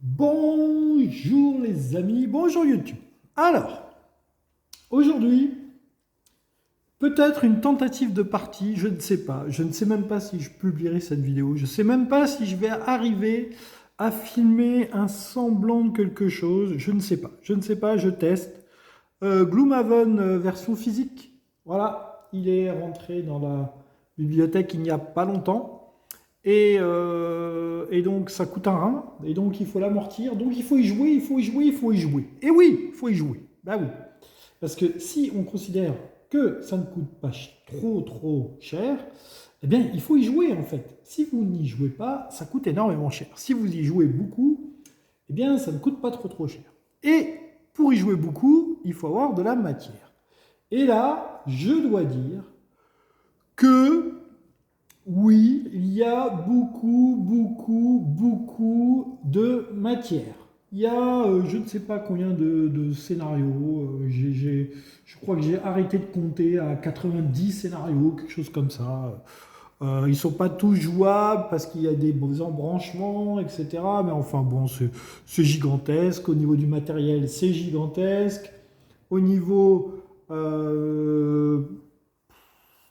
Bonjour les amis, bonjour YouTube. Alors, aujourd'hui, peut-être une tentative de partie, je ne sais pas. Je ne sais même pas si je publierai cette vidéo. Je ne sais même pas si je vais arriver à filmer un semblant de quelque chose. Je ne sais pas. Je ne sais pas, je teste. Gloomhaven version physique. Voilà, il est rentré dans la bibliothèque il n'y a pas longtemps. Et donc ça coûte un rein, et donc il faut l'amortir, donc il faut y jouer, il faut y jouer, il faut y jouer. Et oui, il faut y jouer. Bah oui. Parce que si on considère que ça ne coûte pas trop cher, eh bien il faut y jouer en fait. Si vous n'y jouez pas, ça coûte énormément cher. Si vous y jouez beaucoup, eh bien ça ne coûte pas trop cher. Et pour y jouer beaucoup, il faut avoir de la matière. Et là, je dois dire que oui, il y a beaucoup de matière. Il y a je ne sais pas combien de scénarios. Je crois que j'ai arrêté de compter à 90 scénarios, quelque chose comme ça. Ils ne sont pas tous jouables parce qu'il y a des embranchements, etc. Mais enfin bon, c'est gigantesque. Au niveau du matériel, c'est gigantesque. Au niveau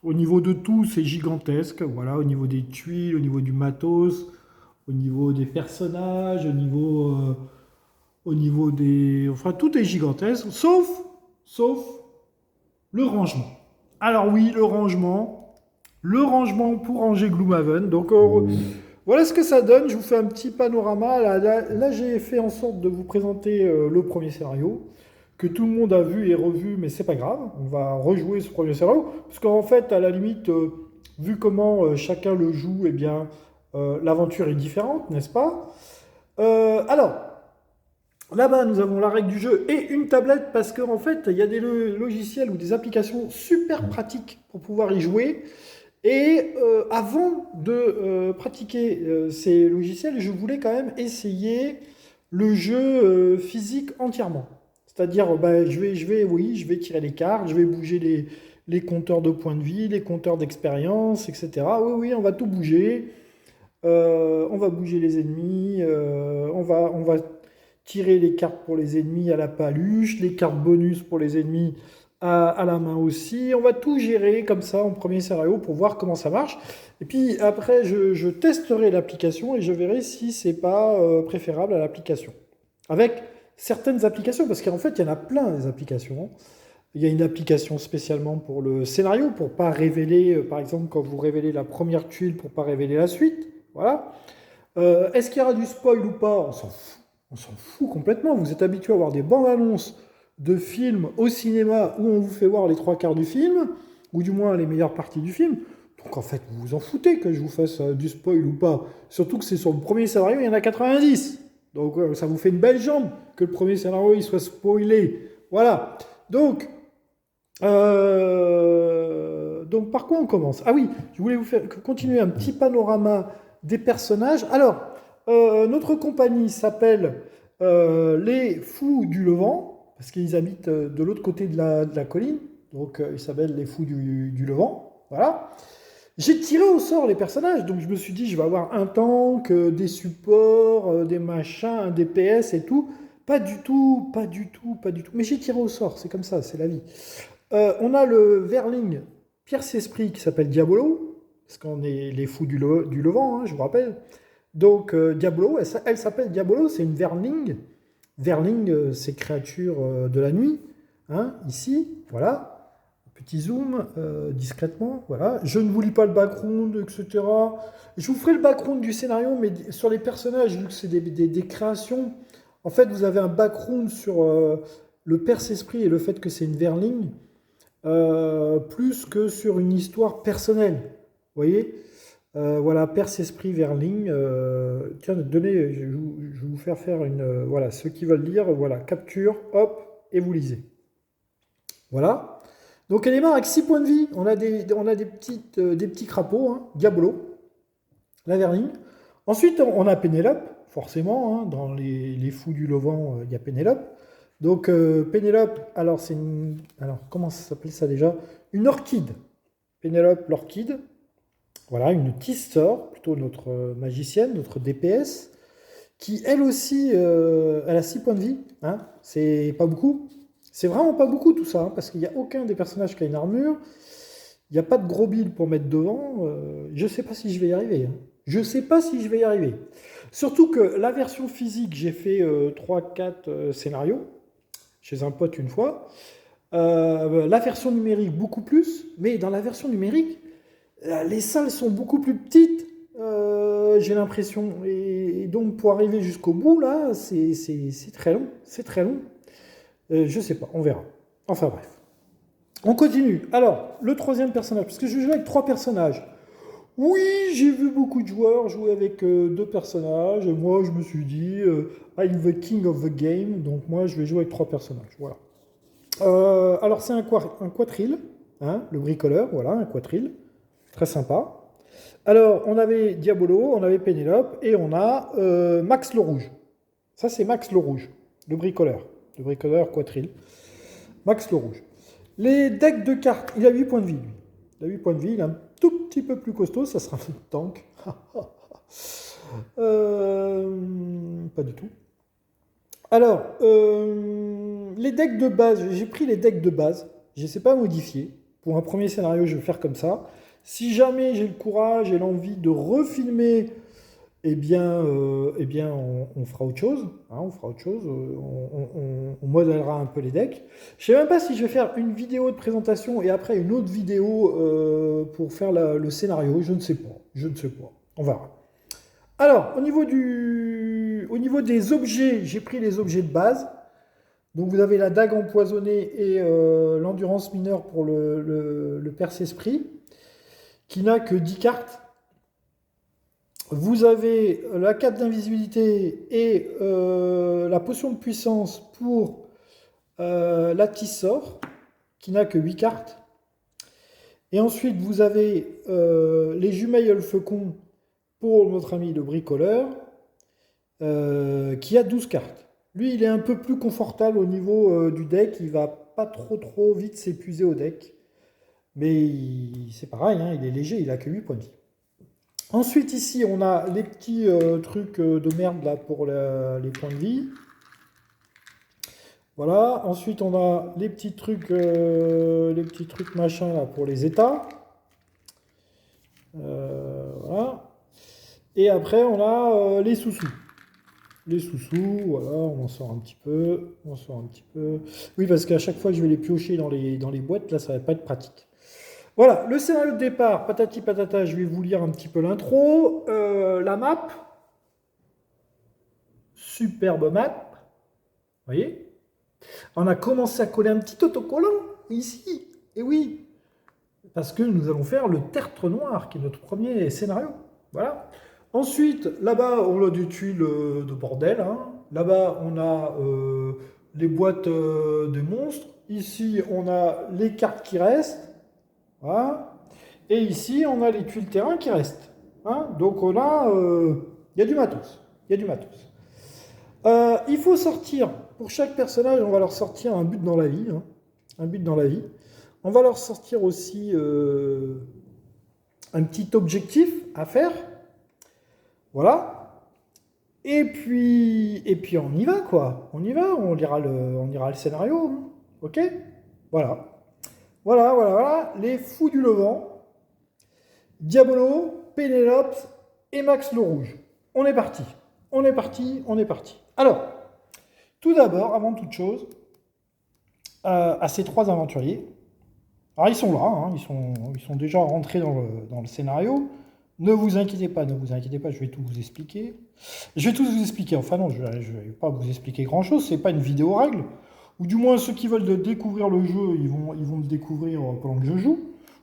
au niveau de tout, c'est gigantesque. Voilà, au niveau des tuiles, au niveau du matos, au niveau des personnages, au niveau des... Enfin, tout est gigantesque, sauf le rangement. Alors oui, le rangement pour ranger Gloomhaven. Donc voilà ce que ça donne. Je vous fais un petit panorama. Là, j'ai fait en sorte de vous présenter le premier scénario que tout le monde a vu et revu, mais c'est pas grave. On va rejouer ce premier scénario parce qu'en fait, à la limite, vu comment chacun le joue, eh bien, l'aventure est différente, n'est-ce pas? Alors, là-bas, nous avons la règle du jeu et une tablette parce qu'en fait, il y a des logiciels ou des applications super pratiques pour pouvoir y jouer. Et avant de pratiquer ces logiciels, je voulais quand même essayer le jeu physique entièrement. C'est-à-dire, bah, oui, je vais tirer les cartes, je vais bouger les compteurs de points de vie, les compteurs d'expérience, etc. Oui, oui, on va tout bouger. On va bouger les ennemis, on va tirer les cartes pour les ennemis à la paluche, les cartes bonus pour les ennemis à la main aussi. On va tout gérer comme ça en premier scénario pour voir comment ça marche. Et puis après, je testerai l'application et je verrai si c'est pas préférable à l'application. Avec certaines applications, parce qu'en fait, il y en a plein des applications. Il y a une application spécialement pour le scénario, pour pas révéler, par exemple, quand vous révélez la première tuile, pour pas révéler la suite. Voilà. Est-ce qu'il y aura du spoil ou pas? On s'en fout. On s'en fout complètement. Vous êtes habitué à voir des bandes annonces de films au cinéma où on vous fait voir les trois quarts du film, ou du moins les meilleures parties du film. Donc en fait, vous vous en foutez que je vous fasse du spoil ou pas. Surtout que c'est sur le premier scénario, il y en a 90. Donc ça vous fait une belle jambe que le premier scénario il soit spoilé. Voilà. Donc par quoi on commence? Ah oui, je voulais vous faire continuer un petit panorama des personnages. Alors, notre compagnie s'appelle les Fous du Levant, parce qu'ils habitent de l'autre côté de la colline. Donc, ils s'appellent les Fous du Levant. Voilà. J'ai tiré au sort les personnages, donc je me suis dit, je vais avoir un tank, des supports, des machins, un DPS et tout. Pas du tout, pas du tout, pas du tout. Mais j'ai tiré au sort, c'est comme ça, c'est la vie. On a le Verling Pierce-Esprit qui s'appelle Diabolo, parce qu'on est les fous du Levant, hein, je vous rappelle. Donc Diabolo, elle s'appelle Diabolo, c'est une Verling. Verling, c'est créature de la nuit, hein, ici, voilà. Petit zoom, discrètement, voilà. Je ne vous lis pas le background, etc. Je vous ferai le background du scénario, mais sur les personnages, vu que c'est des créations, en fait, vous avez un background sur le Perce-Esprit et le fait que c'est une Verling, plus que sur une histoire personnelle. Vous voyez. Voilà, Perce-Esprit Verling. Tiens, donnez, je vais vous faire une... voilà, ceux qui veulent lire, voilà, capture, hop, et vous lisez. Voilà. Donc elle est morte avec 6 points de vie. On a des petits crapauds, hein, Diablo, la Verling. Ensuite, on a Pénélope, forcément, hein, dans les fous du Levant, il y a Pénélope. Donc Pénélope, alors alors comment ça s'appelle ça déjà? Une orchide. Pénélope l'orchide. Voilà, une Tistor, plutôt notre magicienne, notre DPS, qui elle aussi, elle a 6 points de vie. Hein. C'est pas beaucoup. C'est vraiment pas beaucoup tout ça, hein, parce qu'il n'y a aucun des personnages qui a une armure. Il n'y a pas de gros build pour mettre devant. Je sais pas si je vais y arriver. Hein. Je sais pas si je vais y arriver. Surtout que la version physique, j'ai fait 3-4 scénarios chez un pote une fois. La version numérique, beaucoup plus. Mais dans la version numérique, les salles sont beaucoup plus petites, j'ai l'impression. Et donc, pour arriver jusqu'au bout, là, c'est très long. C'est très long. Je sais pas, on verra. Enfin bref. On continue. Alors, le troisième personnage, parce que je joue avec 3 personnages. Oui, j'ai vu beaucoup de joueurs jouer avec 2 personnages. Et moi, je me suis dit, I'm the king of the game. Donc, moi, je vais jouer avec 3 personnages. Voilà. Alors, c'est un quatrille, hein, le bricoleur. Voilà, un quatrille. Très sympa. Alors, on avait Diabolo, on avait Pénélope, et on a Max le Rouge. Ça, c'est Max le Rouge, le bricoleur. Le bricoleur quatrille. Max le Rouge. Les decks de cartes, il a 8 points de vie, lui. Il a 8 points de vie, il est un tout petit peu plus costaud, ça sera un tank. Pas du tout. Alors, les decks de base, j'ai pris les decks de base, je ne sais pas modifier. Pour un premier scénario, je vais faire comme ça. Si jamais j'ai le courage et l'envie de refilmer, eh bien, on fera autre chose. Hein, on fera autre chose. On modèlera un peu les decks. Je ne sais même pas si je vais faire une vidéo de présentation et après une autre vidéo pour faire le scénario. Je ne sais pas. Je ne sais pas. On verra. Alors, au niveau des objets, j'ai pris les objets de base. Donc, vous avez la dague empoisonnée et l'endurance mineure pour le perce-esprit, qui n'a que 10 cartes. Vous avez la cape d'invisibilité et la potion de puissance pour la Tissor, qui n'a que 8 cartes. Et ensuite, vous avez les jumelles le faucon pour notre ami le bricoleur, qui a 12 cartes. Lui, il est un peu plus confortable au niveau du deck. Il va pas trop vite s'épuiser au deck. Mais c'est pareil, hein, il est léger, il a que 8 points de vie. Ensuite, ici, on a les petits trucs de merde là pour les points de vie. Voilà. Ensuite, on a les petits trucs machin là pour les états. Voilà. Et après, on a les sous-sous. Les sous-sous, voilà, on en sort un petit peu. On en sort un petit peu. Oui, parce qu'à chaque fois que je vais les piocher dans les boîtes, là, ça va pas être pratique. Voilà, le scénario de départ, patati patata, je vais vous lire un petit peu l'intro. La map, superbe map, vous voyez. On a commencé à coller un petit autocollant ici, et oui, parce que nous allons faire le tertre noir, qui est notre premier scénario. Voilà. Ensuite, là-bas, on a des tuiles de bordel. Hein. Là-bas, on a les boîtes de monstres. Ici, on a les cartes qui restent. Voilà. Et ici, on a les tuiles terrain qui restent. Hein. Donc là, il y a du matos. Il y a du matos. Il faut sortir, pour chaque personnage, on va leur sortir un but dans la vie. Hein. Un but dans la vie. On va leur sortir aussi un petit objectif à faire. Voilà. Et puis on y va, quoi. On y va, on lira le scénario. Hein. Ok. Voilà. Voilà. Les fous du Levant. Diabolo, Pénélope et Max le Rouge. On est parti. Alors, tout d'abord, avant toute chose, à ces 3 aventuriers. Alors, ils sont là, hein, ils sont déjà rentrés dans le scénario. Ne vous inquiétez pas, je vais tout vous expliquer. Enfin non, je vais pas vous expliquer grand-chose, c'est pas une vidéo règle. Ou du moins, ceux qui veulent découvrir le jeu, ils vont le découvrir pendant que je joue.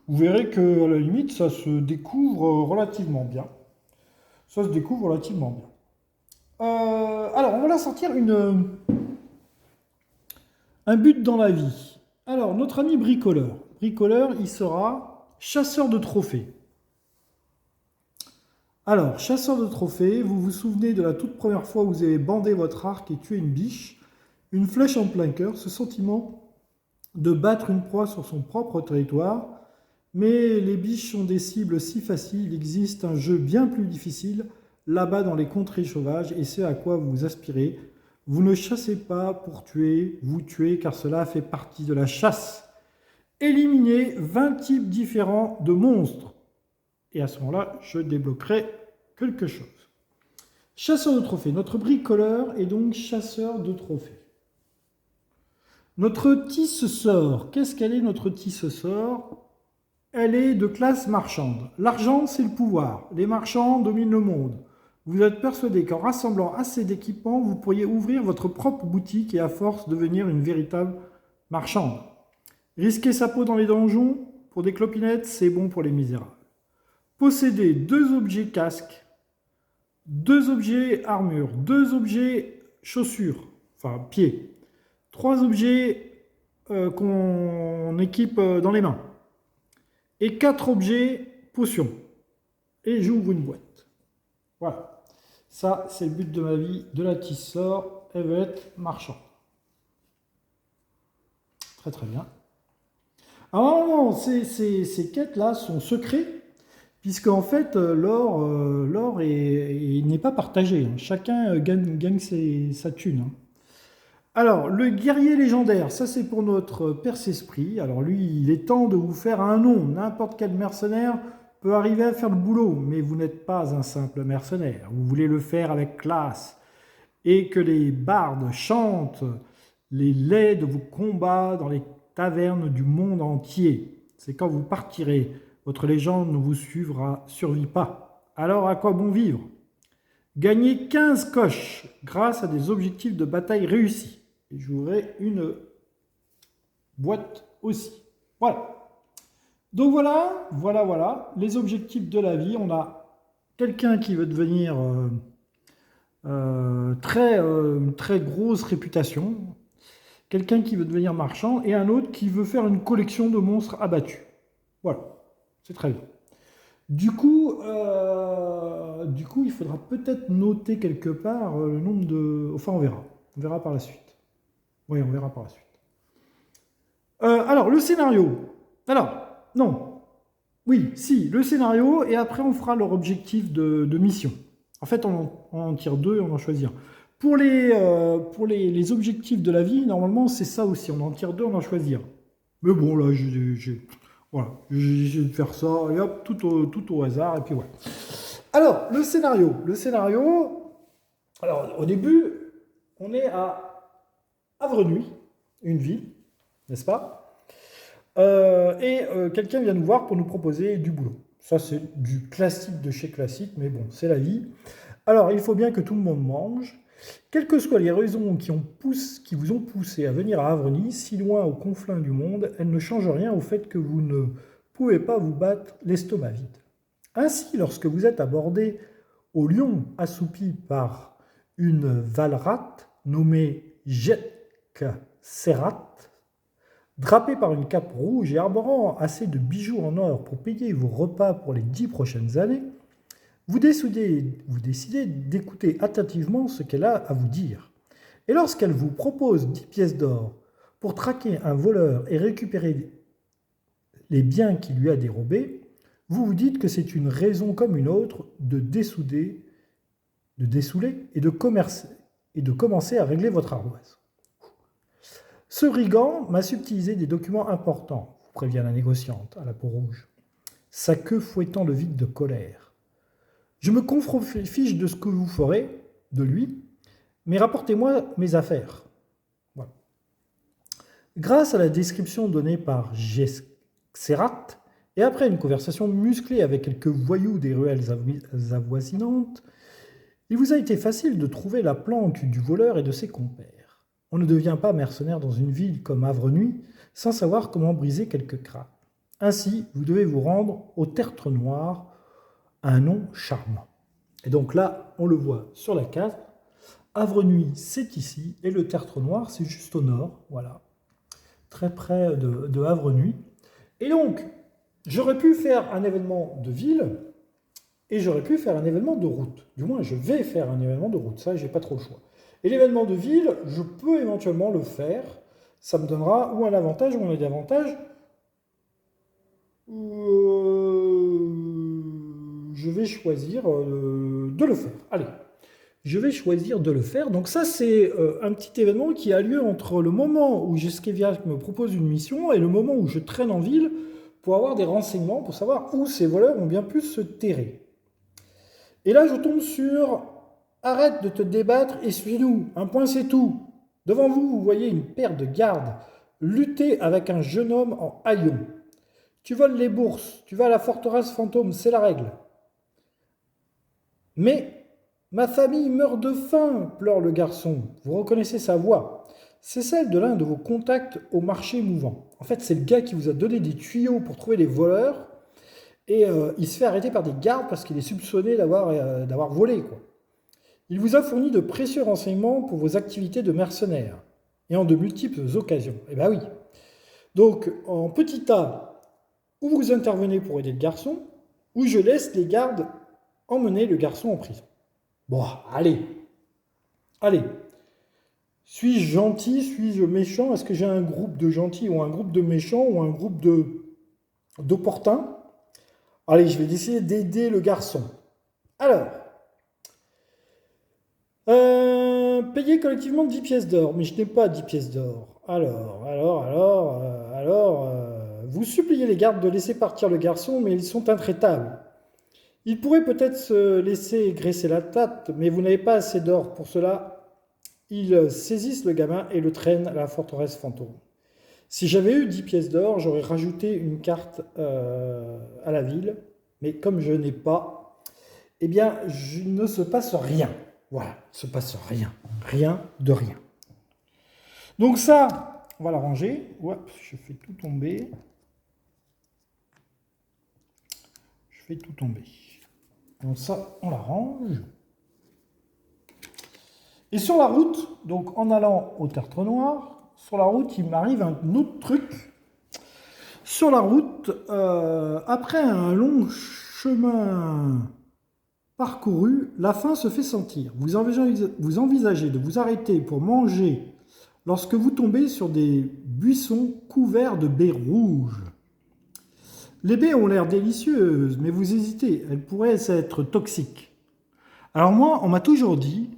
Vous verrez qu'à la limite, ça se découvre relativement bien. Alors, on va leur sortir un but dans la vie. Alors, notre ami bricoleur. Bricoleur, il sera chasseur de trophées. Alors, chasseur de trophées, vous vous souvenez de la toute première fois où vous avez bandé votre arc et tué une biche, une flèche en plein cœur, ce sentiment de battre une proie sur son propre territoire, mais les biches sont des cibles si faciles, il existe un jeu bien plus difficile, là-bas dans les contrées sauvages et ce à quoi vous aspirez. Vous ne chassez pas pour tuer, vous tuez car cela fait partie de la chasse. Éliminez 20 types différents de monstres. Et à ce moment-là, je débloquerai quelque chose. Chasseur de trophées. Notre bricoleur est donc chasseur de trophées. Notre tisse-sort. Qu'est-ce qu'elle est, notre tisse-sort? Elle est de classe marchande. L'argent, c'est le pouvoir. Les marchands dominent le monde. Vous êtes persuadé qu'en rassemblant assez d'équipements, vous pourriez ouvrir votre propre boutique et à force devenir une véritable marchande. Risquer sa peau dans les donjons pour des clopinettes, c'est bon pour les misérables. Posséder 2 objets casques, 2 objets armure, 2 objets chaussures, enfin pieds, 3 objets qu'on équipe dans les mains et 4 objets potions. Et j'ouvre une boîte. Voilà. Ça, c'est le but de ma vie de la tisseur. Elle veut être marchande. Très très bien. Alors non, ces quêtes-là sont secrets, puisque en fait, l'or n'est pas partagé. Chacun gagne sa thune. Alors, le guerrier légendaire, ça c'est pour notre Perce-Esprit. Alors lui, il est temps de vous faire un nom. N'importe quel mercenaire peut arriver à faire le boulot, mais vous n'êtes pas un simple mercenaire. Vous voulez le faire avec classe. Et que les bardes chantent les laits de vos combats dans les tavernes du monde entier. C'est quand vous partirez. Votre légende ne vous survit pas. Alors à quoi bon vivre? Gagnez 15 coches grâce à des objectifs de bataille réussis. Et j'aurai une boîte aussi. Voilà. Donc voilà, les objectifs de la vie. On a quelqu'un qui veut devenir très grosse réputation, quelqu'un qui veut devenir marchand et un autre qui veut faire une collection de monstres abattus. Voilà, c'est très bien. Du coup, il faudra peut-être noter quelque part le nombre de... Enfin, on verra par la suite. Oui, on verra par la suite. Alors, le scénario. Alors, non. Oui, si, le scénario, et après on fera leur objectif de mission. En fait, on en tire 2 et on en choisit un. Pour les objectifs de la vie, normalement, c'est ça aussi. On en tire 2, on en choisit un. Mais bon, là, voilà, j'ai de faire ça, et hop, tout au hasard, et puis voilà. Alors, le scénario. Alors, au début, on est à Avrenuit, une ville, n'est-ce pas? Quelqu'un vient nous voir pour nous proposer du boulot. Ça, c'est du classique de chez classique, mais bon, c'est la vie. Alors, il faut bien que tout le monde mange. Quelles que soient les raisons qui vous ont poussé à venir à Avrenuit, si loin aux confins du monde, elles ne changent rien au fait que vous ne pouvez pas vous battre l'estomac vide. Ainsi, lorsque vous êtes abordé au lion assoupi par une valrate nommée Jetk-Serat, drapé par une cape rouge et arborant assez de bijoux en or pour payer vos repas pour les 10 prochaines années, vous décidez d'écouter attentivement ce qu'elle a à vous dire. Et lorsqu'elle vous propose 10 pièces d'or pour traquer un voleur et récupérer les biens qu'il lui a dérobés, vous vous dites que c'est une raison comme une autre de dessouler et de commencer à régler votre ardoise. Ce brigand m'a subtilisé des documents importants, vous prévient la négociante à la peau rouge, sa queue fouettant le vide de colère. Je me fiche de ce que vous ferez de lui, mais rapportez-moi mes affaires. Voilà. Grâce à la description donnée par Xerat, et après une conversation musclée avec quelques voyous des ruelles avoisinantes, il vous a été facile de trouver la planque du voleur et de ses compères. On ne devient pas mercenaire dans une ville comme Avrenuit sans savoir comment briser quelques crânes. Ainsi, vous devez vous rendre au Tertre Noir, un nom charmant. Et donc là, on le voit sur la carte. Avrenuit, c'est ici, et le Tertre Noir, c'est juste au nord, voilà, très près de Avrenuit. Et donc, j'aurais pu faire un événement de ville, et j'aurais pu faire un événement de route. Du moins, je vais faire un événement de route, ça, j'ai pas trop le choix. Et l'événement de ville, je peux éventuellement le faire, ça me donnera ou un avantage ou un désavantage. je vais choisir de le faire. Allez, je vais choisir de le faire. Donc ça, c'est un petit événement qui a lieu entre le moment où Jeskeviak me propose une mission et le moment où je traîne en ville pour avoir des renseignements, pour savoir où ces voleurs ont bien pu se terrer. Et là, je tombe sur « Arrête de te débattre et suis-nous. Un point, c'est tout. Devant vous, vous voyez une paire de gardes lutter avec un jeune homme en haillons. Tu voles les bourses, tu vas à la forteresse fantôme, c'est la règle. Mais ma famille meurt de faim, pleure le garçon. Vous reconnaissez sa voix. C'est celle de l'un de vos contacts au marché mouvant. En fait, c'est le gars qui vous a donné des tuyaux pour trouver les voleurs. Et il se fait arrêter par des gardes parce qu'il est soupçonné d'avoir volé, quoi. Il vous a fourni de précieux renseignements pour vos activités de mercenaires, et en de multiples occasions. Eh bien oui. Donc, en petit A, où vous intervenez pour aider le garçon, ou je laisse les gardes emmener le garçon en prison. Bon, allez. Allez. Suis-je gentil? Suis-je méchant? Est-ce que j'ai un groupe de gentils ou un groupe de méchants ou un groupe d'opportuns? Allez, je vais essayer d'aider le garçon. Alors, payer collectivement 10 pièces d'or, mais je n'ai pas 10 pièces d'or. Alors, vous suppliez les gardes de laisser partir le garçon, mais ils sont intraitables. Ils pourraient peut-être se laisser graisser la tête, mais vous n'avez pas assez d'or pour cela. Ils saisissent le gamin et le traînent à la forteresse fantôme. Si j'avais eu 10 pièces d'or, j'aurais rajouté une carte à la ville, mais comme je n'ai pas, eh bien, il ne se passe rien. Voilà, il ne se passe rien. Rien de rien. Donc ça, on va la ranger. Oups, je fais tout tomber. Je fais tout tomber. Donc ça, on la range. Et sur la route, donc en allant au Tertre Noir, sur la route, il m'arrive un autre truc. Sur la route, après un long chemin parcouru, la faim se fait sentir. Vous envisagez de vous arrêter pour manger lorsque vous tombez sur des buissons couverts de baies rouges. Les baies ont l'air délicieuses, mais vous hésitez, elles pourraient être toxiques. Alors moi, on m'a toujours dit,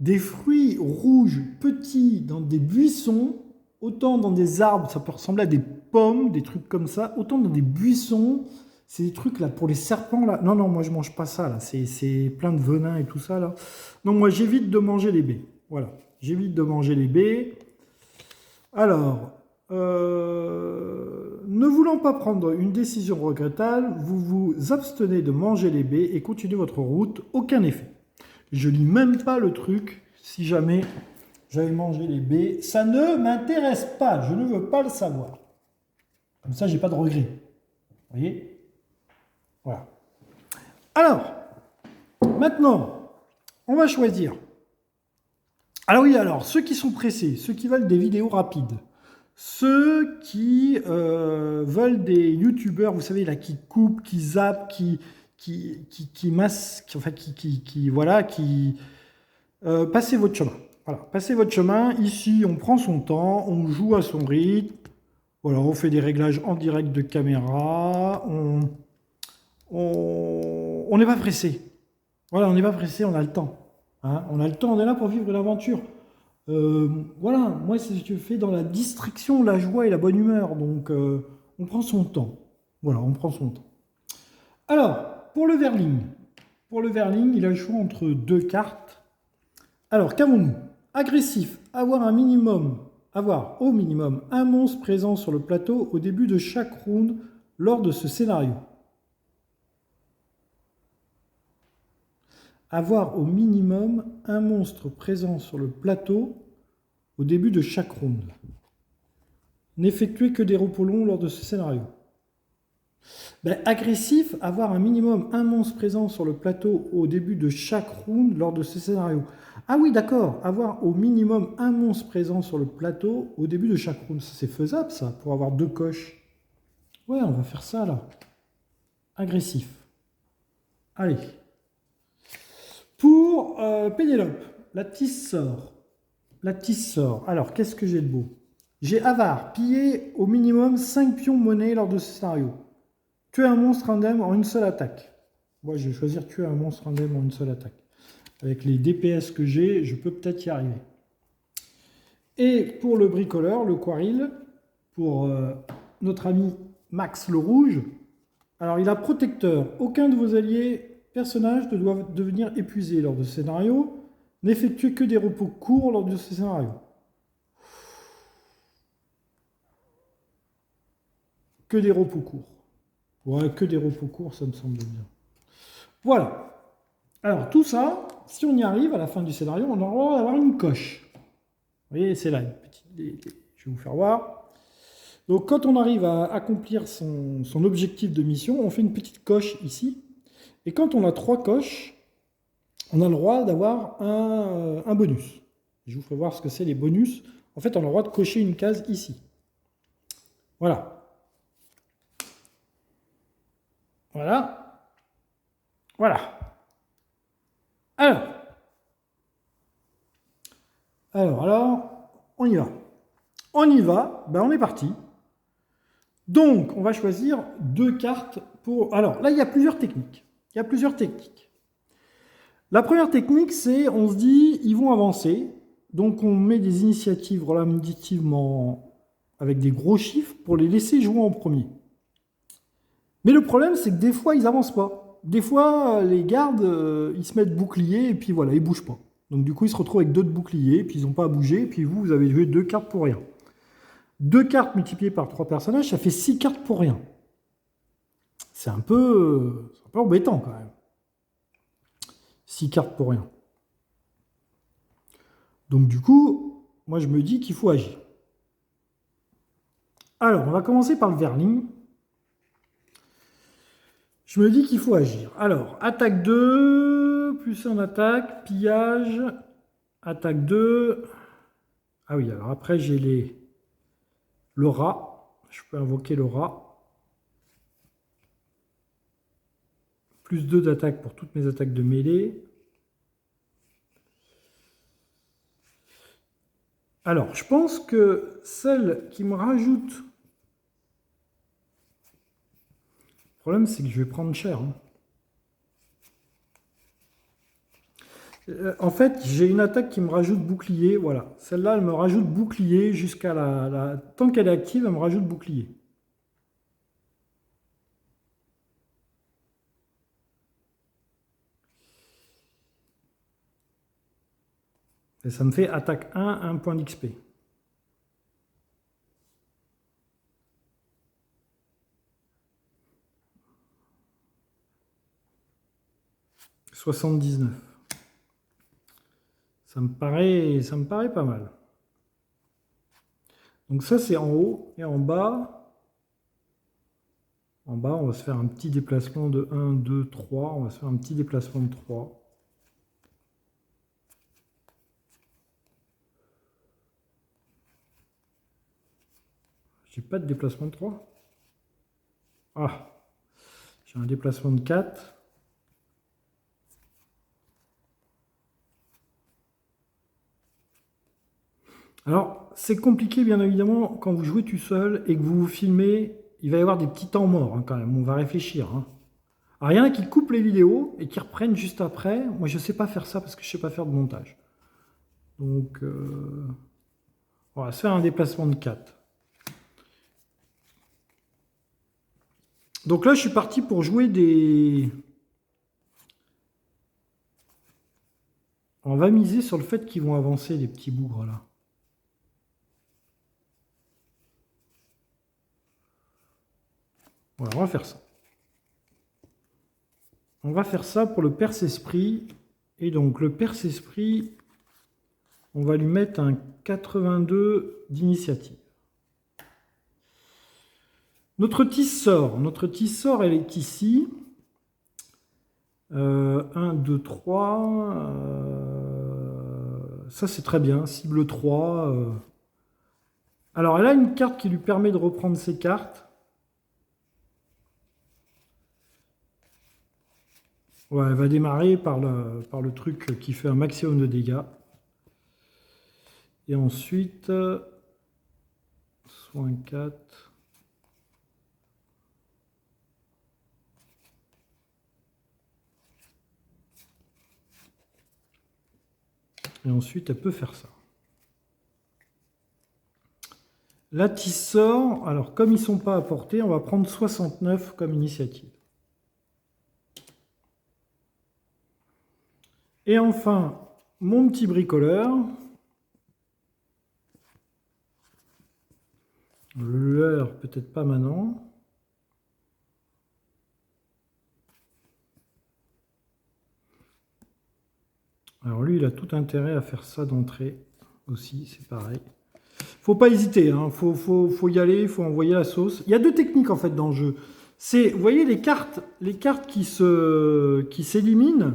des fruits rouges petits dans des buissons, autant dans des arbres, ça peut ressembler à des pommes, des trucs comme ça, autant dans des buissons, c'est des trucs là pour les serpents là. Non, moi je mange pas ça là, c'est plein de venin et tout ça là. Non, moi j'évite de manger les baies. Voilà, j'évite de manger les baies. Alors, ne voulant pas prendre une décision regrettable, vous vous abstenez de manger les baies et continuez votre route, aucun effet. Je lis même pas le truc, si jamais j'avais mangé les baies. Ça ne m'intéresse pas, je ne veux pas le savoir. Comme ça, j'ai pas de regrets. Vous voyez? Voilà. Alors, maintenant, on va choisir. Alors oui, ceux qui sont pressés, ceux qui veulent des vidéos rapides, ceux qui veulent des youtubeurs, vous savez, là, qui coupent, qui zappent, passez votre chemin. Voilà, passez votre chemin. Ici, on prend son temps, on joue à son rythme. Voilà, on fait des réglages en direct de caméra. On n'est pas pressé. Voilà, on n'est pas pressé, on a le temps. Hein, on a le temps, on est là pour vivre l'aventure. Voilà, moi, c'est ce que je fais dans la distraction, la joie et la bonne humeur. Donc, on prend son temps. Voilà, on prend son temps. Alors, pour le Verling, il a le choix entre deux cartes. Alors, qu'avons-nous? Agressif, avoir au minimum un monstre présent sur le plateau au début de chaque round lors de ce scénario. Avoir au minimum un monstre présent sur le plateau au début de chaque round. N'effectuer que des repos longs lors de ce scénario. Agressif, avoir un minimum un monstre présent sur le plateau au début de chaque round lors de ce scénario. Ah oui, d'accord, avoir au minimum un monstre présent sur le plateau au début de chaque round. C'est faisable ça, pour avoir 2 coches. Ouais, on va faire ça là. Agressif. Allez. Pour Pénélope, la tisse sort. Alors, qu'est-ce que j'ai de beau? J'ai avare, piller au minimum 5 pions monnaie lors de ce scénario. Tuer un monstre indemne en une seule attaque. Moi, je vais choisir tuer un monstre indemne en une seule attaque. Avec les DPS que j'ai, je peux peut-être y arriver. Et pour le bricoleur, le Quaril, pour notre ami Max le Rouge, alors il a protecteur. Aucun de vos alliés personnages ne doit devenir épuisé lors de ce scénario. N'effectuez que des repos courts lors de ce scénario. Que des repos courts. Ouais, que des repos courts, ça me semble bien. Voilà. Alors tout ça, si on y arrive à la fin du scénario, on aura le droit d'avoir une coche. Vous voyez, c'est là une petite... Je vais vous faire voir. Donc quand on arrive à accomplir son objectif de mission, on fait une petite coche ici. Et quand on a 3 coches, on a le droit d'avoir un bonus. Je vous ferai voir ce que c'est les bonus. En fait, on a le droit de cocher une case ici. Voilà. Voilà. Voilà. Alors, on y va. On y va, ben on est parti. Donc, on va choisir 2 cartes pour... Alors, là, il y a plusieurs techniques. La première technique, c'est, on se dit, ils vont avancer. Donc, on met des initiatives relativement avec des gros chiffres pour les laisser jouer en premier. Mais le problème, c'est que des fois, ils n'avancent pas. Des fois, les gardes, ils se mettent bouclier et puis voilà, ils ne bougent pas. Donc, du coup, ils se retrouvent avec 2 de boucliers, puis ils n'ont pas à bouger, et puis vous avez joué 2 cartes pour rien. 2 cartes multipliées par 3 personnages, ça fait 6 cartes pour rien. C'est un peu embêtant quand même. 6 cartes pour rien. Donc du coup, moi je me dis qu'il faut agir. Alors, on va commencer par le vernis. Je me dis qu'il faut agir. Alors, attaque 2, plus 1 attaque, pillage, attaque 2. Ah oui, alors après j'ai le rat. Je peux invoquer le rat. Plus 2 d'attaque pour toutes mes attaques de mêlée. Alors, je pense que celle qui me rajoute... Le problème, c'est que je vais prendre cher. En fait, j'ai une attaque qui me rajoute bouclier. Voilà. Celle-là, elle me rajoute bouclier jusqu'à la... Tant qu'elle est active, elle me rajoute bouclier. Et ça me fait attaque 1 point d'XP. 79. Ça me paraît pas mal. Donc ça, c'est en haut. Et en bas, on va se faire un petit déplacement de 1, 2, 3. On va se faire un petit déplacement de 3. J'ai pas de déplacement de 3. Ah, j'ai un déplacement de 4. Alors, c'est compliqué, bien évidemment, quand vous jouez tout seul et que vous vous filmez, il va y avoir des petits temps morts, quand même. On va réfléchir. Alors, il y en a qui coupent les vidéos et qui reprennent juste après. Moi, je ne sais pas faire ça parce que je ne sais pas faire de montage. Donc, on va se faire un déplacement de 4. Donc là, je suis parti pour jouer des... On va miser sur le fait qu'ils vont avancer, les petits bougres, là. Voilà, on va faire ça. On va faire ça pour le perce-esprit. Et donc, le perce-esprit, on va lui mettre un 82 d'initiative. Notre tisse-sort, elle est ici. 1, 2, 3. Ça, c'est très bien. Cible 3. Alors, elle a une carte qui lui permet de reprendre ses cartes. Ouais, elle va démarrer par le truc qui fait un maximum de dégâts. Et ensuite, soin 4. « Et ensuite, elle peut faire ça. Là, tu sors. Alors, comme ils ne sont pas apportés, on va prendre 69 comme initiative. Et enfin, mon petit bricoleur. L'heure, peut-être pas maintenant. Alors lui, il a tout intérêt à faire ça d'entrée aussi, c'est pareil. Faut pas hésiter, hein. Faut y aller, il faut envoyer la sauce. Il y a deux techniques en fait dans le jeu. C'est, vous voyez les cartes qui s'éliminent.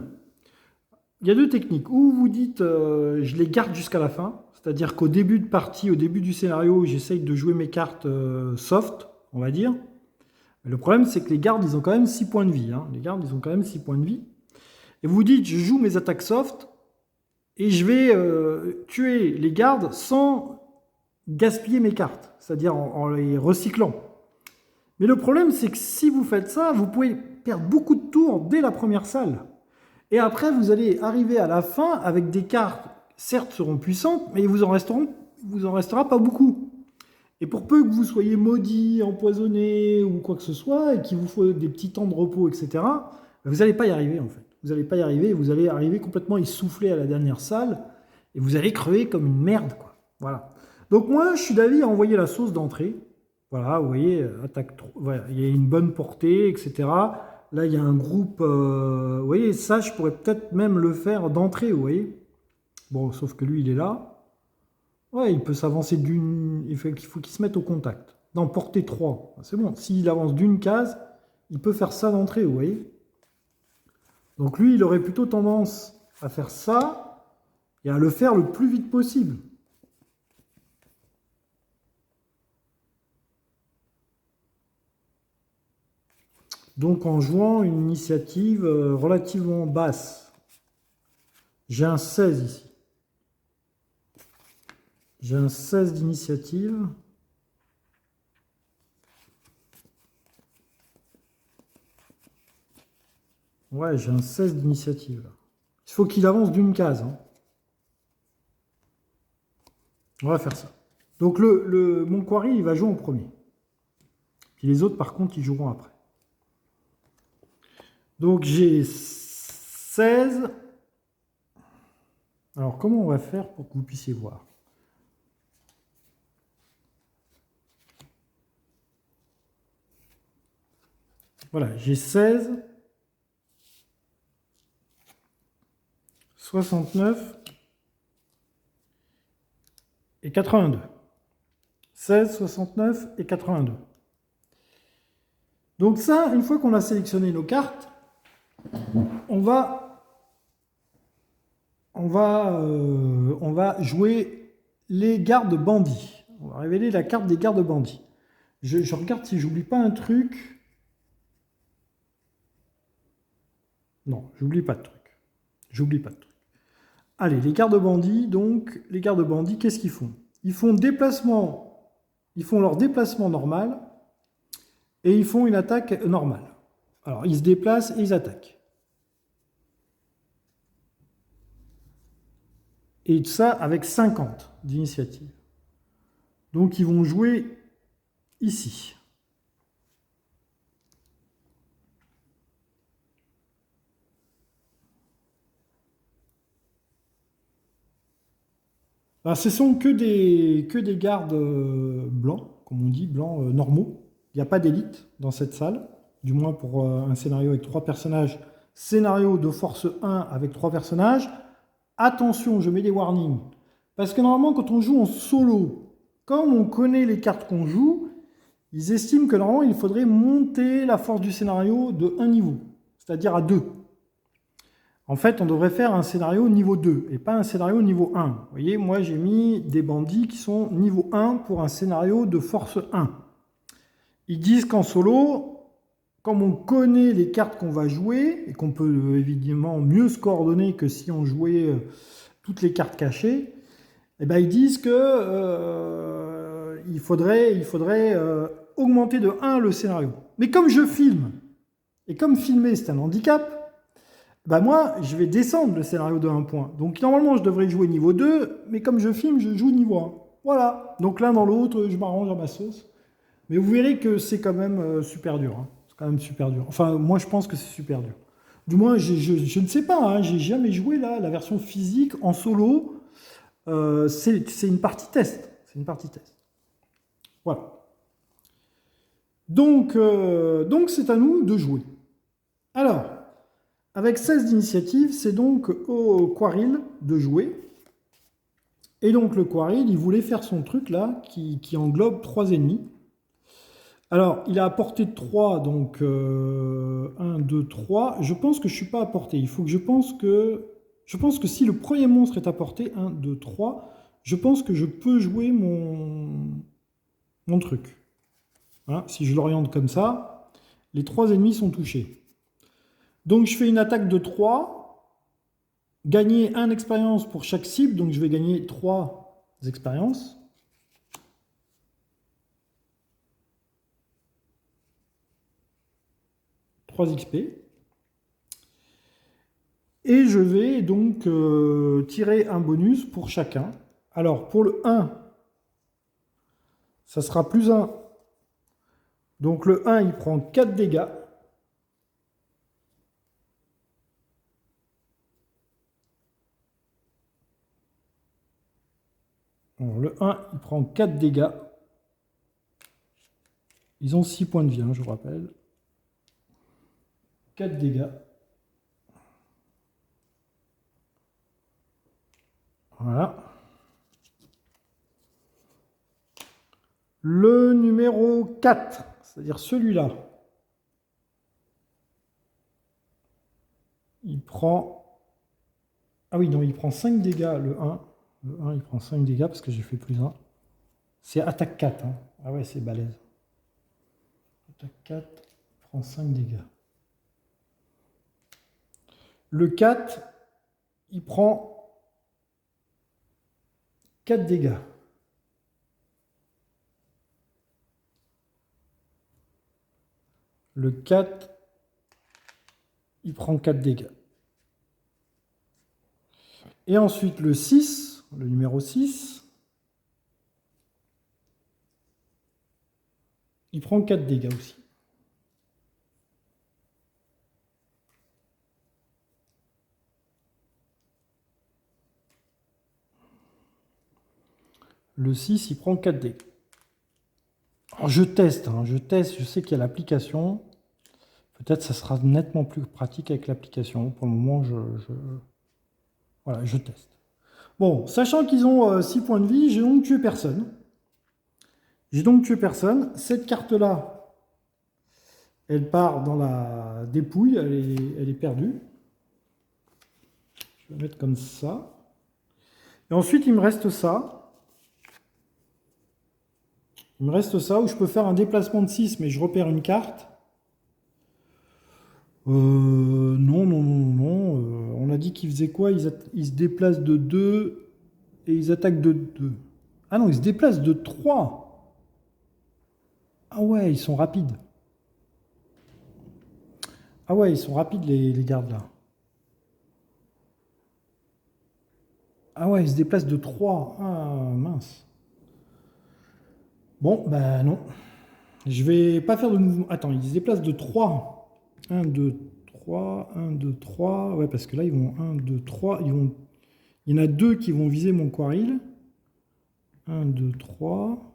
Il y a deux techniques. Ou vous dites, je les garde jusqu'à la fin. C'est-à-dire qu'au début de partie, au début du scénario, j'essaye de jouer mes cartes soft, on va dire. Mais le problème, c'est que les gardes, ils ont quand même 6 points de vie. Hein. Les gardes, ils ont quand même 6 points de vie. Et vous dites, je joue mes attaques soft et je vais tuer les gardes sans gaspiller mes cartes, c'est-à-dire en les recyclant. Mais le problème, c'est que si vous faites ça, vous pouvez perdre beaucoup de tours dès la première salle. Et après, vous allez arriver à la fin avec des cartes, certes, seront puissantes, mais il vous en restera pas beaucoup. Et pour peu que vous soyez maudit, empoisonné ou quoi que ce soit, et qu'il vous faut des petits temps de repos, etc., vous n'allez pas y arriver en fait. Vous n'allez pas y arriver, vous allez arriver complètement essoufflé à la dernière salle, et vous allez crever comme une merde, quoi. Voilà. Donc moi, je suis d'avis à envoyer la sauce d'entrée. Voilà, vous voyez, attaque 3, voilà, il y a une bonne portée, etc. Là, il y a un groupe, vous voyez, ça, je pourrais peut-être même le faire d'entrée, vous voyez. Bon, sauf que lui, il est là. Ouais, il peut s'avancer d'une... Il faut qu'il se mette au contact. Dans portée 3, c'est bon. S'il avance d'une case, il peut faire ça d'entrée, vous voyez. Donc lui, il aurait plutôt tendance à faire ça et à le faire le plus vite possible. Donc en jouant une initiative relativement basse. J'ai un 16 ici. J'ai un 16 d'initiative. Ouais, j'ai un 16 d'initiative. Il faut qu'il avance d'une case. Hein. On va faire ça. Donc mon Quarry, il va jouer en premier. Puis les autres, par contre, ils joueront après. Donc j'ai 16. Alors comment on va faire pour que vous puissiez voir? Voilà, j'ai 16, 69 et 82. 16, 69 et 82. Donc ça, une fois qu'on a sélectionné nos cartes, on va jouer les gardes bandits. On va révéler la carte des gardes bandits. Je regarde si j'oublie pas un truc. Non, j'oublie pas de truc. J'oublie pas de truc. Allez, les gardes bandits, donc, les gardes bandits, qu'est-ce qu'ils font? Ils font leur déplacement normal et ils font une attaque normale. Alors, ils se déplacent et ils attaquent. Et ça avec 50 d'initiative. Donc, ils vont jouer ici. Alors, ce sont que des gardes blancs, comme on dit, blancs normaux. Il n'y a pas d'élite dans cette salle, du moins pour un scénario avec 3 personnages. Scénario de force 1 avec 3 personnages. Attention, je mets des warnings. Parce que normalement, quand on joue en solo, comme on connaît les cartes qu'on joue, ils estiment que normalement, il faudrait monter la force du scénario de 1 niveau, c'est-à-dire à 2. En fait, on devrait faire un scénario niveau 2 et pas un scénario niveau 1. Vous voyez, moi, j'ai mis des bandits qui sont niveau 1 pour un scénario de force 1. Ils disent qu'en solo, comme on connaît les cartes qu'on va jouer et qu'on peut évidemment mieux se coordonner que si on jouait toutes les cartes cachées, eh ben, ils disent que il faudrait augmenter de 1 le scénario. Mais comme je filme, et comme filmer c'est un handicap, bah moi, je vais descendre le scénario de 1 point. Donc normalement, je devrais jouer niveau 2, mais comme je filme, je joue niveau 1. Voilà. Donc l'un dans l'autre, je m'arrange à ma sauce. Mais vous verrez que c'est quand même super dur. Hein. C'est quand même super dur. Enfin, moi, je pense que c'est super dur. Du moins, je ne sais pas. Hein. J'ai jamais joué là, la version physique en solo. C'est une partie test. C'est une partie test. Voilà. Donc c'est à nous de jouer. Alors, avec 16 d'initiative, c'est donc au Quaril de jouer. Et donc le Quaril, il voulait faire son truc là, qui englobe 3 ennemis. Alors, il a à portée de 3, donc 1, 2, 3. Je pense que je ne suis pas à portée. Il faut que je pense que... Je pense que si le premier monstre est à portée, 1, 2, 3, je pense que je peux jouer mon truc. Voilà, si je l'oriente comme ça, les 3 ennemis sont touchés. Donc je fais une attaque de 3, gagner 1 expérience pour chaque cible, donc je vais gagner 3 expériences. XP. Et je vais donc tirer un bonus pour chacun. Alors pour le 1, ça sera plus 1. Donc le 1, il prend 4 dégâts. Alors, le 1, il prend 4 dégâts. Ils ont 6 points de vie, hein, je vous rappelle. 4 dégâts. Voilà. Le numéro 4, c'est-à-dire celui-là, il prend... Ah oui, non, il prend 5 dégâts, le 1. Le 1, il prend 5 dégâts parce que j'ai fait plus 1. C'est attaque 4. Hein. Ah ouais, c'est balèze. Attaque 4, il prend 5 dégâts. Le 4, il prend 4 dégâts. Le 4, il prend 4 dégâts. Et ensuite le 6, le numéro 6, il prend 4 dégâts aussi. Le 6, il prend 4 dégâts. Alors je teste, je sais qu'il y a l'application. Peut-être ça sera nettement plus pratique avec l'application. Pour le moment, voilà, je teste. Bon, sachant qu'ils ont 6 points de vie, j'ai donc tué personne. Cette carte-là, elle part dans la dépouille, elle est perdue. Je vais la mettre comme ça. Et ensuite, il me reste ça. Il me reste ça où je peux faire un déplacement de 6, mais je repère une carte. Non. On a dit qu'ils faisaient quoi? Ils se déplacent de 2 et ils attaquent de 2. Ah non, ils se déplacent de 3. Ah ouais, ils sont rapides. Ah ouais, ils sont rapides les gardes là. Ah ouais, ils se déplacent de 3. Ah mince. Bon, bah non. Je vais pas faire de mouvement. Attends, ils se déplacent de 3. 1, 2, 3, 1, 2, 3. Ouais, parce que là, ils vont 1, 2, 3. Il y en a 2 qui vont viser mon Quaril. 1, 2, 3.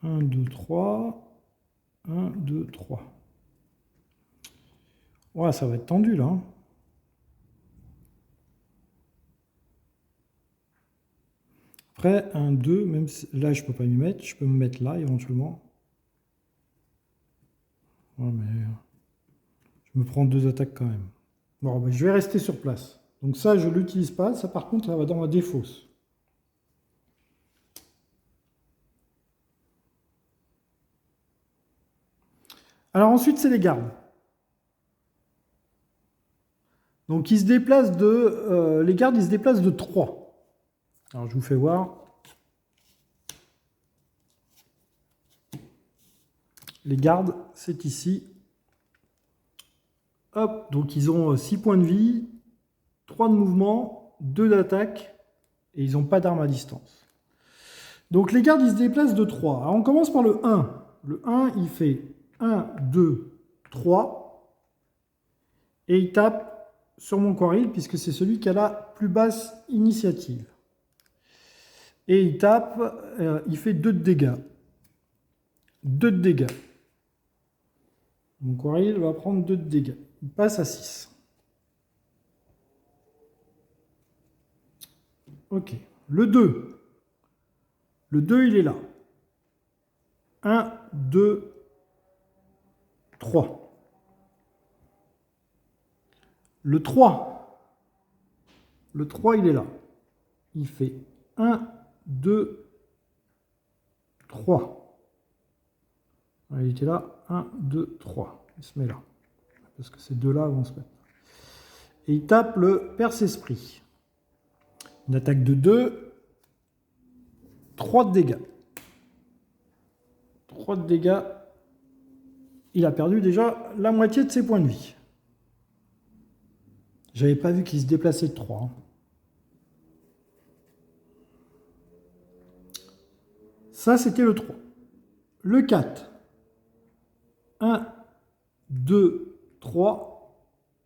1, 2, 3. 1, 2, 3. Ouais, ça va être tendu là. Après, 1, 2, même si, là, je peux pas m'y mettre. Je peux me mettre là éventuellement. Ouais, mais je me prends 2 attaques quand même. Bon, ben, je vais rester sur place. Donc ça, je ne l'utilise pas. Ça, par contre, ça va dans la défausse. Alors ensuite, c'est les gardes. Donc ils se déplacent les gardes, ils se déplacent de 3. Alors je vous fais voir. Les gardes, c'est ici. Hop, donc ils ont 6 points de vie, 3 de mouvement, 2 d'attaque, et ils n'ont pas d'arme à distance. Donc les gardes, ils se déplacent de 3. Alors on commence par le 1. Le 1, il fait 1, 2, 3, et il tape sur mon Quaril, puisque c'est celui qui a la plus basse initiative. Et il tape, il fait 2 de dégâts. 2 de dégâts. Mon Quaril va prendre 2 de dégâts. Il passe à 6. Ok. Le 2. Le 2, il est là. 1, 2, 3. Le 3. Le 3, il est là. Il fait 1, 2, 3. Il était là. 1, 2, 3. Il se met là. Parce que ces deux-là vont se mettre. Et il tape le perce-esprit. Une attaque de 2. 3 de dégâts. 3 de dégâts. Il a perdu déjà la moitié de ses points de vie. J'avais pas vu qu'il se déplaçait de 3. Ça, c'était le 3. Le 4. 1, 2, 3.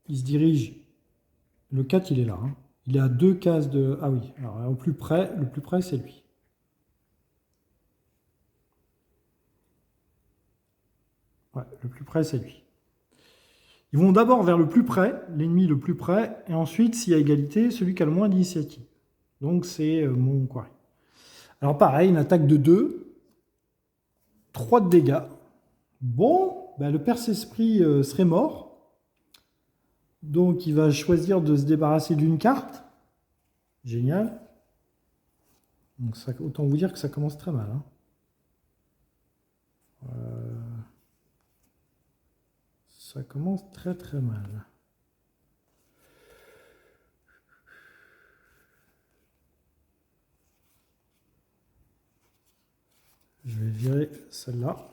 Il se dirige. Le 4, il est là. Il est à 2 cases de... Ah oui, alors le plus près, c'est lui. Ouais, le plus près, c'est lui. Ils vont d'abord vers le plus près, l'ennemi le plus près, et ensuite, s'il y a égalité, celui qui a le moins d'initiative. Donc, c'est mon Quarry. Alors, pareil, une attaque de 2, 3 de dégâts. Bon, ben, le perce-esprit serait mort. Donc, il va choisir de se débarrasser d'une carte. Génial. Donc, ça, autant vous dire que ça commence très mal. Ça commence très très mal. Je vais virer celle-là.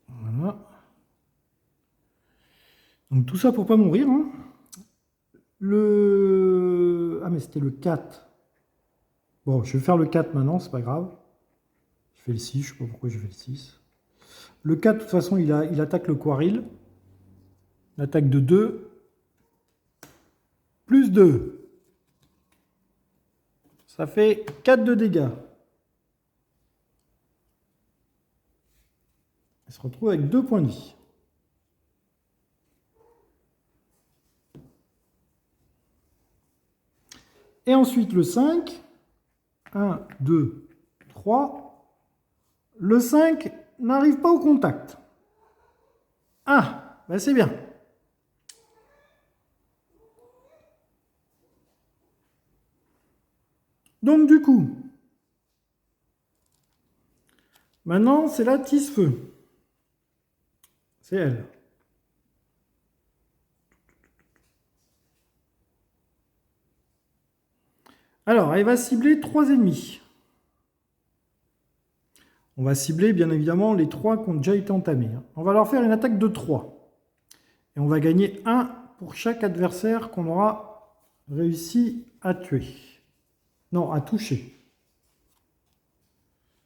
Voilà. Donc tout ça pour pas mourir. Ah mais c'était le 4. Bon, je vais faire le 4 maintenant, c'est pas grave. Je fais le 6, je sais pas pourquoi je fais le 6. Le 4, de toute façon, il attaque le Quaril. L'attaque de 2. Plus 2. Ça fait 4 de dégâts. Il se retrouve avec 2 points de vie. Et ensuite le 5. 1, 2, 3. Le 5 n'arrive pas au contact. Ah, ben c'est bien. Donc du coup, maintenant c'est la tisse-feu. C'est elle. Alors, elle va cibler 3 ennemis. On va cibler bien évidemment les 3 qui ont déjà été entamés. On va leur faire une attaque de 3. Et on va gagner 1 pour chaque adversaire qu'on aura réussi à tuer. Non, à toucher.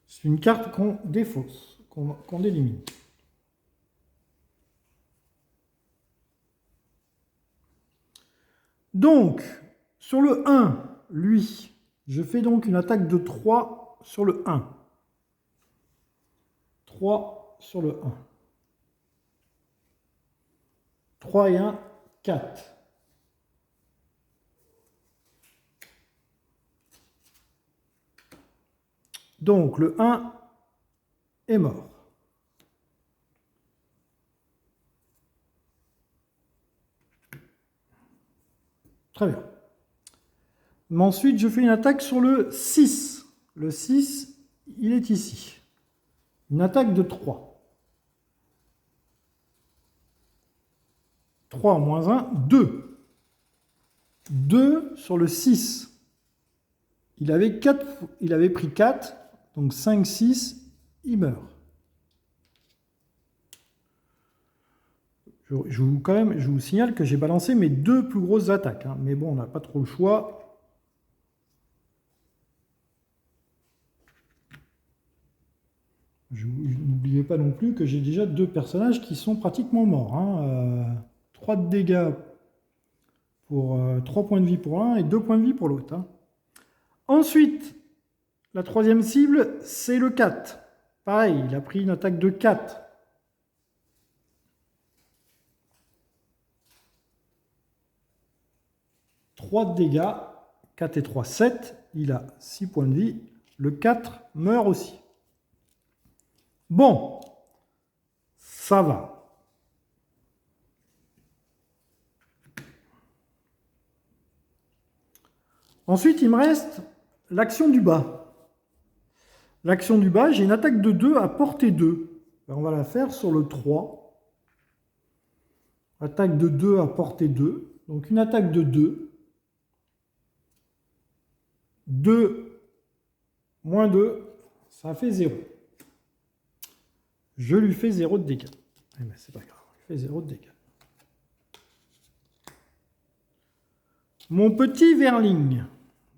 C'est une carte qu'on défausse, qu'on élimine. Donc, sur le 1, lui, je fais donc une attaque de 3 sur le 1. 3 sur le 1. 3 et 1, 4. Donc, le 1 est mort. Très bien. Mais ensuite, je fais une attaque sur le 6. Le 6, il est ici. Une attaque de 3. 3 moins 1, 2. 2 sur le 6. Il avait pris 4. Donc 5, 6, il meurt. Je vous signale que j'ai balancé mes 2 plus grosses attaques. Hein. Mais bon, on n'a pas trop le choix. N'oubliez pas non plus que j'ai déjà 2 personnages qui sont pratiquement morts. Hein. 3 de dégâts pour 3 points de vie pour l'un et 2 points de vie pour l'autre. Hein. Ensuite, la troisième cible, c'est le 4. Pareil, il a pris une attaque de 4. Trois de dégâts, 4 et 3, 7. Il a 6 points de vie. Le 4 meurt aussi. Bon, ça va. Ensuite, il me reste l'action du bas. L'action du bas, j'ai une attaque de 2 à portée 2. On va la faire sur le 3. Attaque de 2 à portée 2. Donc une attaque de 2. 2 moins 2, ça fait 0. Je lui fais 0 de dégâts. Eh ben, c'est pas grave, je lui fais 0 de dégâts. Mon petit Verling,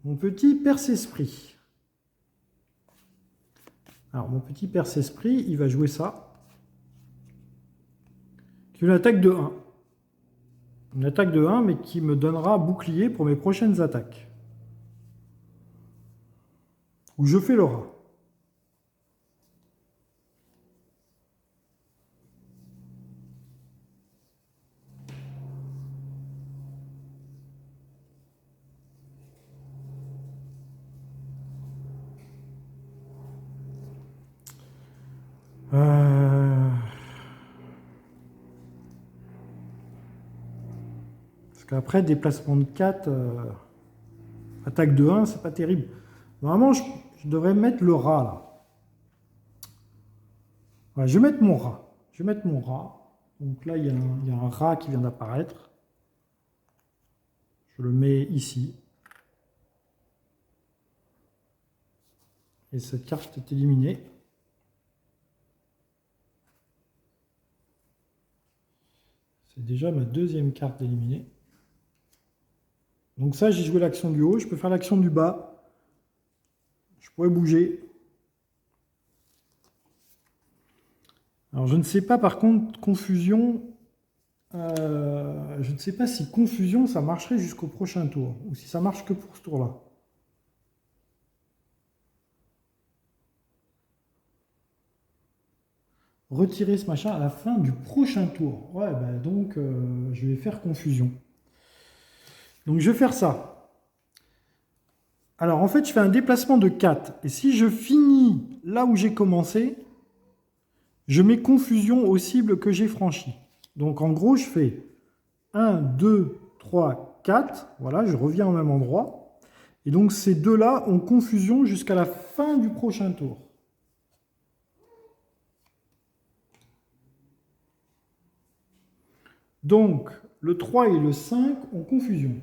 mon petit perce-esprit. Alors, mon petit perce-esprit, il va jouer ça. Une attaque de 1. Une attaque de 1, mais qui me donnera bouclier pour mes prochaines attaques. Où je fais le rat. Parce qu'après, déplacement de 4, attaque de 1, c'est pas terrible. Normalement, je devrais mettre le rat, là. Ouais, je vais mettre mon rat. Je vais mettre mon rat. Donc là, il y a un rat qui vient d'apparaître. Je le mets ici. Et cette carte est éliminée. C'est déjà ma deuxième carte éliminée. Donc ça, j'ai joué l'action du haut. Je peux faire l'action du bas. Je pourrais bouger. Alors je ne sais pas par contre, confusion. Je ne sais pas si confusion, ça marcherait jusqu'au prochain tour. Ou si ça marche que pour ce tour-là. Retirer ce machin à la fin du prochain tour. Ouais, bah donc je vais faire confusion. Donc je vais faire ça. Alors en fait, je fais un déplacement de 4. Et si je finis là où j'ai commencé, je mets confusion aux cibles que j'ai franchies. Donc en gros, je fais 1, 2, 3, 4. Voilà, je reviens au même endroit. Et donc ces deux-là ont confusion jusqu'à la fin du prochain tour. Donc, le 3 et le 5 ont confusion.